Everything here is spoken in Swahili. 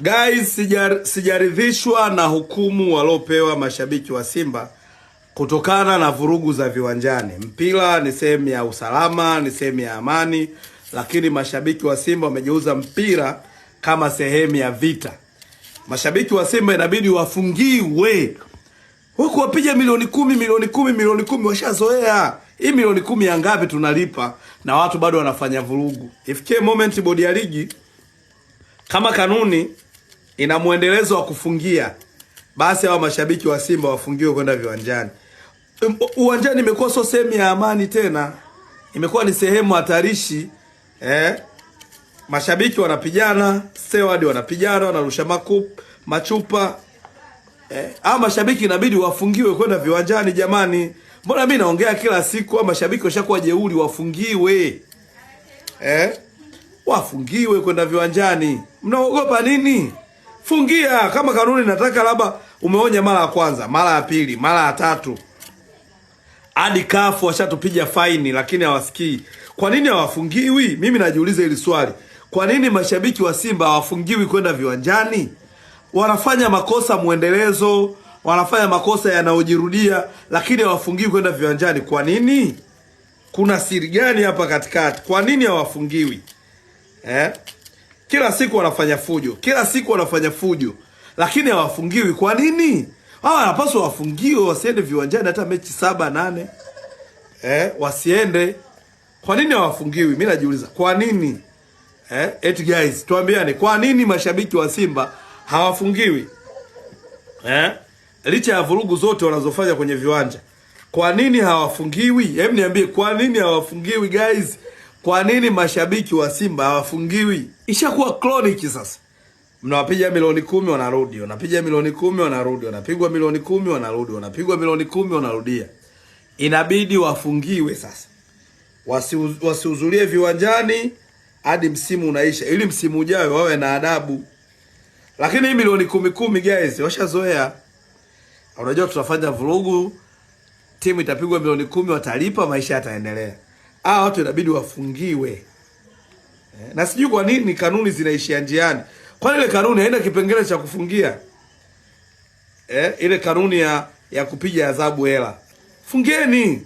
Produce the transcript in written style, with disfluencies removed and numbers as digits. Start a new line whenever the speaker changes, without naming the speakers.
Guys, sijaridhishwa na hukumu waliopewa mashabiki wa Simba kutokana na vurugu za viwanjani. Mpira ni sehemu ya usalama, ni sehemu ya amani, lakini mashabiki wa Simba wamegeuza mpira kama sehemu ya vita. Mashabiki wa Simba inabidi wafungiwe. Huko wapiga milioni 10 washazoea. Hii milioni 10 ya ngapi tunalipa na watu bado wanafanya vurugu. Ifikie moment bodi ya ligi kama kanuni ina muendelezo wa kufungia, basi hao mashabiki wa Simba wafungiwe kwenda viwanjani. Uwanjani imekuwa sio sehemu ya amani tena. Imekuwa ni sehemu hatarishi. Mashabiki wanapigana, steward wanapigana, wanarusha machupa. Hao mashabiki inabidi wafungiwe kwenda viwanjani jamani. Mbona mimi naongea kila siku hao mashabiki washakuwa jeuri, wafungiwe. Wafungiwe kwenda viwanjani. Mnaogopa nini? Fungia. Kama kanuni nataka labda umeonya mara ya kwanza, mara ya pili, mara ya tatu, hadi kafu washatupiga faini lakini hawasikii. Kwa nini hawafungiwi? Mimi najiuliza hili swali. Kwa nini mashabiki wa Simba hawafungiwi kwenda viwanjani? Wanafanya makosa muendelezo, wanafanya makosa yanayojirudia, lakini hawafungiwi kwenda viwanjani. Kwa nini? Kuna siri gani hapa katikati? Kwa nini hawafungiwi? Kila siku wanafanya fujo, lakini hawafungiwi. Kwa nini? Hawa wanapaswa wafungiwe, wasiende viwanjani hata mechi 7-8. Wasiende. Kwa nini hawafungiwi? Mimi najiuliza, kwa nini? Eti guys, tuambiane, kwa nini mashabiki wa Simba hawafungiwi? Licha ya vurugu zote wanazofanya kwenye viwanja, kwa nini hawafungiwi? Hebu niambie, kwa nini hawafungiwi guys? Kwa nini mashabiki wa Simba hawafungiwi? Ishakuwa chronic sasa. Mnawapiga milioni 10 wanarudi, wanapiga milioni 10 wanarudi, wanapigwa milioni 10 wanarudi, wanapigwa milioni 10 wanarudia. Inabidi wafungiwe sasa. Wasihudhurie viwanjani hadi msimu unaisha, ili msimu ujao wawe na adabu. Lakini hii milioni 10 guys, washazoea. Unajua tutafanya vurugu, timu itapigwa milioni 10, watalipa, maisha yataendelea. Watu inabidi wafungiwe. Na sijui kwa nini kanuni zinaishia njiani. Kwa ile kanuni haina kipengele cha kufungia. Ile kanuni ya kupiga adhabu hela. Fungeni.